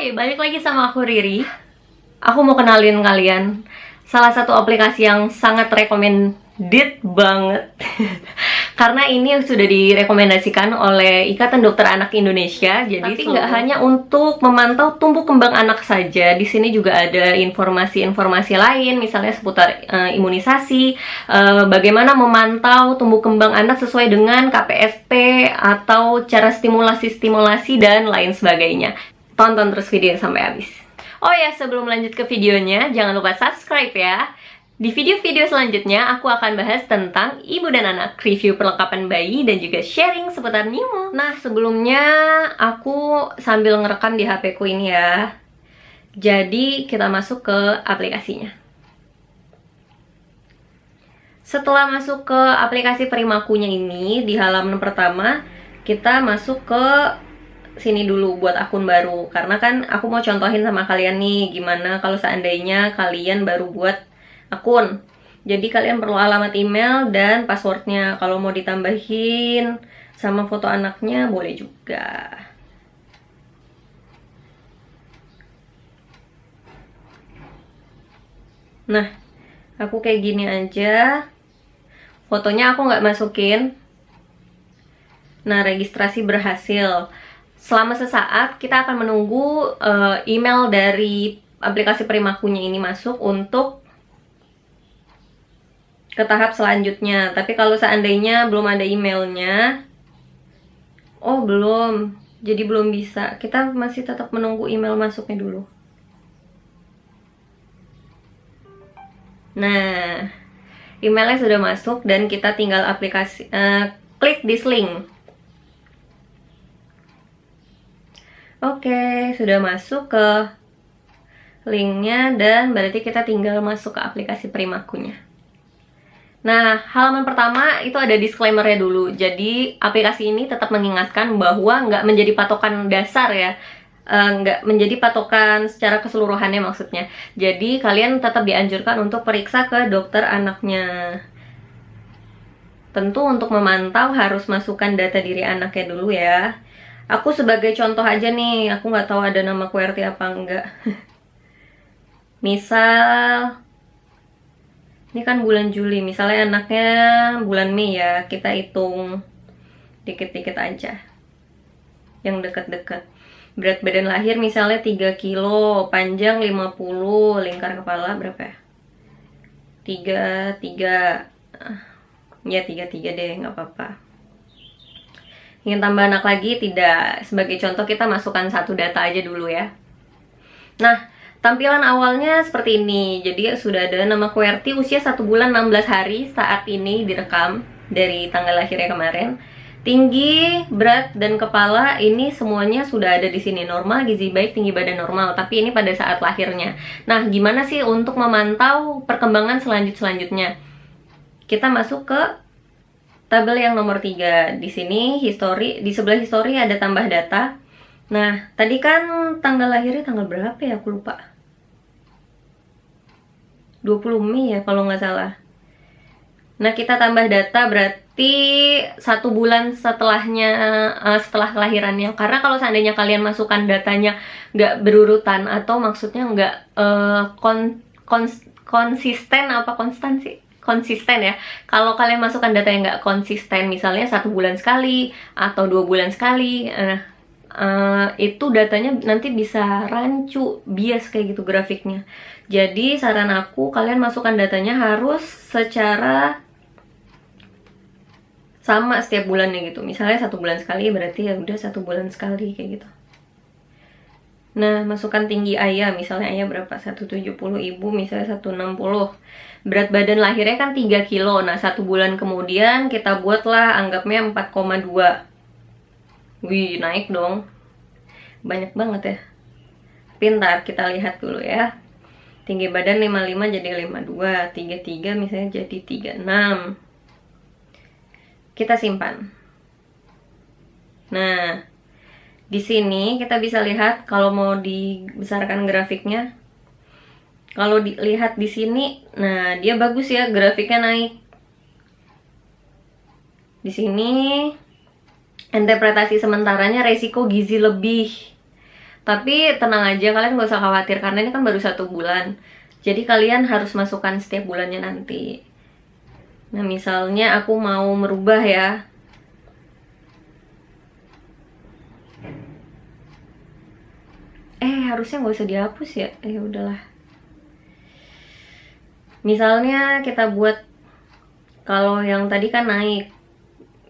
Hai, balik lagi sama aku Riri. Aku mau kenalin kalian salah satu aplikasi yang sangat recommended banget. Karena ini sudah direkomendasikan oleh Ikatan Dokter Anak Indonesia. Jadi nggak hanya untuk memantau tumbuh kembang anak saja. Di sini juga ada informasi-informasi lain, misalnya seputar imunisasi, bagaimana memantau tumbuh kembang anak sesuai dengan KPSP atau cara stimulasi-stimulasi dan lain sebagainya. Tonton terus videonya sampai habis. Oh ya, sebelum lanjut ke videonya, jangan lupa subscribe ya. Di video-video selanjutnya, aku akan bahas tentang ibu dan anak, review perlengkapan bayi, dan juga sharing seputar Nimo. Nah, sebelumnya aku sambil ngerekam di HP ku ini ya. Jadi, kita masuk ke aplikasinya. Setelah masuk ke aplikasi Primakunya ini, di halaman pertama, kita masuk ke sini dulu buat akun baru. Karena kan aku mau contohin sama kalian nih, gimana kalau seandainya kalian baru buat akun. Jadi kalian perlu alamat email dan passwordnya. Kalau mau ditambahin sama foto anaknya boleh juga. Nah, aku kayak gini aja. Fotonya aku nggak masukin. Nah, registrasi berhasil. Selama sesaat kita akan menunggu email dari aplikasi Primakunya ini masuk untuk ke tahap selanjutnya. Tapi kalau seandainya belum ada emailnya, oh belum, jadi belum bisa. Kita masih tetap menunggu email masuknya dulu. Nah, emailnya sudah masuk dan kita tinggal klik this link. Oke, sudah masuk ke linknya dan berarti kita tinggal masuk ke aplikasi Primakunya. Nah, halaman pertama itu ada disclaimer-nya dulu. Jadi, aplikasi ini tetap mengingatkan bahwa nggak menjadi patokan dasar ya. Nggak menjadi patokan secara keseluruhannya maksudnya. Jadi, kalian tetap dianjurkan untuk periksa ke dokter anaknya. Tentu untuk memantau harus masukkan data diri anaknya dulu ya. Aku sebagai contoh aja nih, aku nggak tahu ada nama QWERTY apa enggak. Misal ini kan bulan Juli, misalnya anaknya bulan Mei ya, kita hitung dikit-dikit aja yang deket-deket. Berat badan lahir misalnya 3 kilo, panjang 50, lingkar kepala berapa ya? 3 ya 3 deh, nggak apa-apa. Ingin tambah anak lagi? Tidak. Sebagai contoh kita masukkan satu data aja dulu ya. Nah, tampilan awalnya seperti ini. Jadi sudah ada nama QWERTY, usia 1 bulan 16 hari saat ini direkam dari tanggal lahirnya kemarin. Tinggi, berat, dan kepala ini semuanya sudah ada di sini. Normal, gizi baik, tinggi badan normal. Tapi ini pada saat lahirnya. Nah, gimana sih untuk memantau perkembangan selanjutnya? Kita masuk ke tabel yang nomor 3. Di sini history, di sebelah history ada tambah data. Nah, tadi kan tanggal lahirnya tanggal berapa ya? Aku lupa. 20 Mei ya kalau nggak salah. Nah, kita tambah data berarti 1 bulan setelahnya, setelah kelahirannya. Karena kalau seandainya kalian masukkan datanya nggak berurutan atau maksudnya nggak konsisten apa konstansi? Konsisten ya. Kalau kalian masukkan data yang nggak konsisten, misalnya 1 bulan sekali atau 2 bulan sekali, itu datanya nanti bisa rancu, bias kayak gitu grafiknya. Jadi saran aku, kalian masukkan datanya harus secara sama setiap bulannya gitu. Misalnya 1 bulan sekali berarti ya udah 1 bulan sekali kayak gitu. Nah, masukkan tinggi ayah, misalnya ayah berapa? 170, ibu misalnya 160. Berat badan lahirnya kan 3 kilo. Nah, 1 bulan kemudian kita buatlah anggapnya 4,2. Wih, naik dong. Banyak banget ya. Pintar, kita lihat dulu ya. Tinggi badan 55 jadi 52, 33 misalnya jadi 36. Kita simpan. Nah, di sini kita bisa lihat kalau mau dibesarkan grafiknya. Kalau dilihat di sini, nah dia bagus ya, grafiknya naik. Di sini interpretasi sementaranya resiko gizi lebih. Tapi tenang aja, kalian gak usah khawatir karena ini kan baru 1 bulan. Jadi kalian harus masukkan setiap bulannya nanti. Nah misalnya aku mau merubah ya, harusnya nggak usah dihapus ya. Udahlah. Misalnya kita buat, kalau yang tadi kan naik,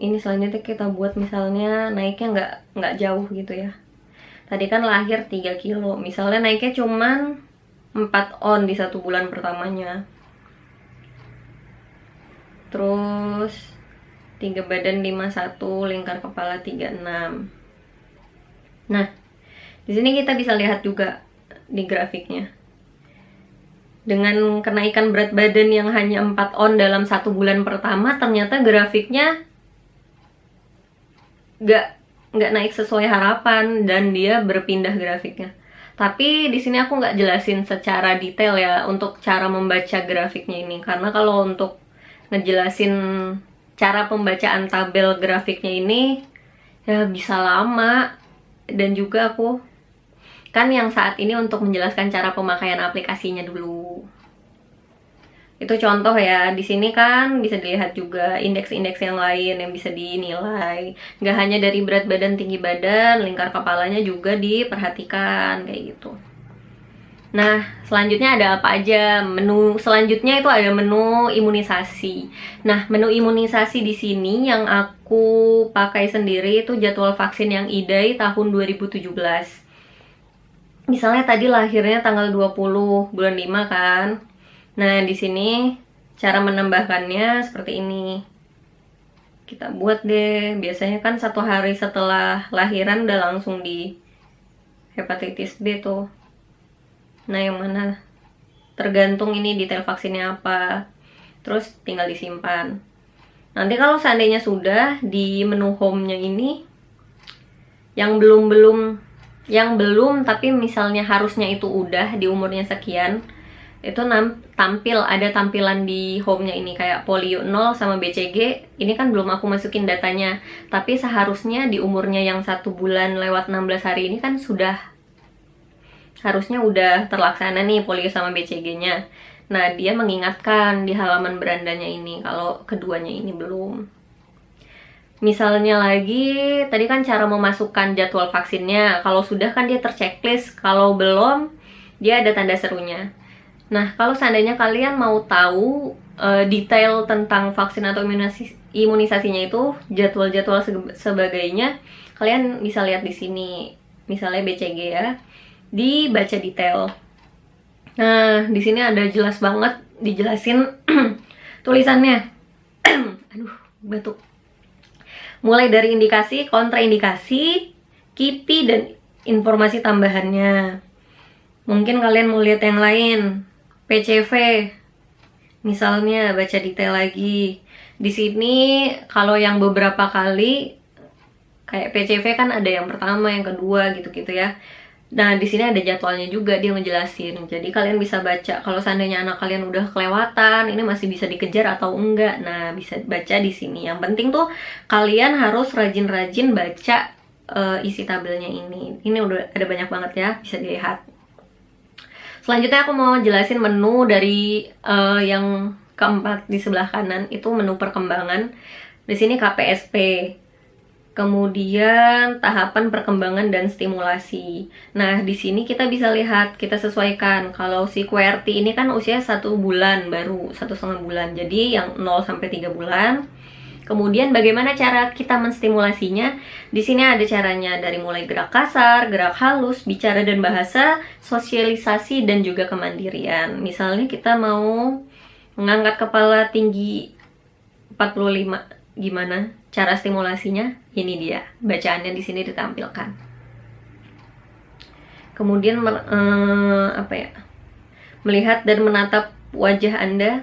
ini selanjutnya kita buat misalnya naiknya nggak jauh gitu ya. Tadi kan lahir 3 kilo, misalnya naiknya cuman 4 on di 1 bulan pertamanya. Terus 3 badan 51, lingkar kepala 36. Nah, di sini kita bisa lihat juga di grafiknya. Dengan kenaikan berat badan yang hanya 4 on dalam 1 bulan pertama, ternyata grafiknya nggak naik sesuai harapan dan dia berpindah grafiknya. Tapi di sini aku nggak jelasin secara detail ya untuk cara membaca grafiknya ini, karena kalau untuk ngejelasin cara pembacaan tabel grafiknya ini ya bisa lama, dan juga aku kan yang saat ini untuk menjelaskan cara pemakaian aplikasinya dulu. Itu contoh ya, di sini kan bisa dilihat juga indeks-indeks yang lain yang bisa dinilai. Nggak hanya dari berat badan, tinggi badan, lingkar kepalanya juga diperhatikan kayak gitu. Nah, selanjutnya ada apa aja? Menu selanjutnya itu ada menu imunisasi. Nah, menu imunisasi di sini yang aku pakai sendiri itu jadwal vaksin yang IDAI tahun 2017. Misalnya tadi lahirnya tanggal 20 bulan 5 kan. Nah, di sini cara menambahkannya seperti ini. Kita buat deh. Biasanya kan 1 hari setelah lahiran udah langsung di hepatitis B tuh. Nah, yang mana? Tergantung ini detail vaksinnya apa. Terus tinggal disimpan. Nanti kalau seandainya sudah di menu home-nya ini yang belum tapi misalnya harusnya itu udah di umurnya sekian, itu tampil, ada tampilan di home-nya ini kayak polio 0 sama BCG. Ini kan belum aku masukin datanya, tapi seharusnya di umurnya yang 1 bulan lewat 16 hari ini kan harusnya udah terlaksana nih polio sama BCG-nya. Nah, dia mengingatkan di halaman berandanya ini kalau keduanya ini belum. Misalnya lagi, tadi kan cara memasukkan jadwal vaksinnya. Kalau sudah kan dia terchecklist, kalau belum dia ada tanda serunya. Nah, kalau seandainya kalian mau tahu detail tentang vaksin atau imunisasinya itu, jadwal-jadwal sebagainya, kalian bisa lihat di sini. Misalnya BCG ya, dibaca detail. Nah, di sini ada jelas banget dijelasin tulisannya. Aduh, batuk. Mulai dari indikasi, kontraindikasi, KIPI, dan informasi tambahannya. Mungkin kalian mau lihat yang lain, PCV. Misalnya baca detail lagi. Di sini kalau yang beberapa kali kayak PCV kan ada yang pertama, yang kedua gitu-gitu ya. Nah, di sini ada jadwalnya juga, dia ngejelasin. Jadi kalian bisa baca kalau seandainya anak kalian udah kelewatan, ini masih bisa dikejar atau enggak. Nah, bisa baca di sini. Yang penting tuh kalian harus rajin-rajin baca isi tabelnya ini. Ini udah ada banyak banget ya, bisa dilihat. Selanjutnya aku mau jelasin menu dari yang keempat di sebelah kanan, itu menu perkembangan. Di sini KPSP. Kemudian tahapan perkembangan dan stimulasi. Nah, di sini kita bisa lihat, kita sesuaikan. Kalau si QWERTY ini kan usia 1 bulan, baru 1,5 bulan. Jadi yang 0 sampai 3 bulan. Kemudian bagaimana cara kita menstimulasinya? Di sini ada caranya dari mulai gerak kasar, gerak halus, bicara dan bahasa, sosialisasi, dan juga kemandirian. Misalnya kita mau mengangkat kepala tinggi 45, gimana cara stimulasinya? Ini dia, bacaannya di sini ditampilkan. Kemudian melihat dan menatap wajah Anda,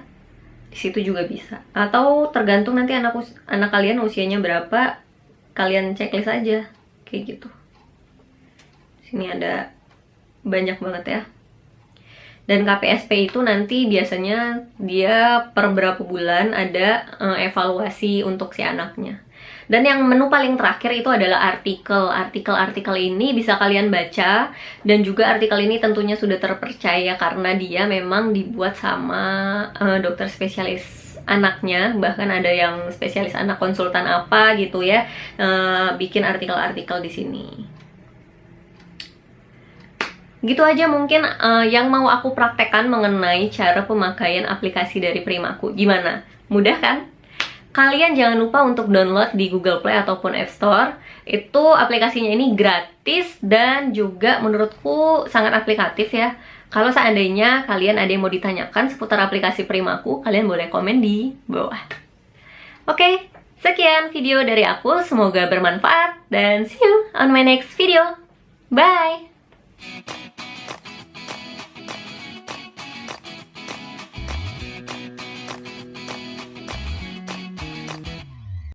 di situ juga bisa. Atau tergantung nanti anak kalian usianya berapa, kalian checklist aja kayak gitu. Sini ada banyak banget ya. Dan KPSP itu nanti biasanya dia per berapa bulan ada evaluasi untuk si anaknya. Dan yang menu paling terakhir itu adalah artikel. Artikel ini bisa kalian baca, dan juga artikel ini tentunya sudah terpercaya karena dia memang dibuat sama dokter spesialis anaknya. Bahkan ada yang spesialis anak konsultan apa gitu ya, bikin artikel-artikel di sini. Gitu aja mungkin yang mau aku praktekkan mengenai cara pemakaian aplikasi dari Primaku. Gimana? Mudah kan? Kalian jangan lupa untuk download di Google Play ataupun App Store. Itu aplikasinya ini gratis dan juga menurutku sangat aplikatif ya. Kalau seandainya kalian ada yang mau ditanyakan seputar aplikasi Primaku, kalian boleh komen di bawah. Oke, sekian video dari aku. Semoga bermanfaat dan see you on my next video. Bye!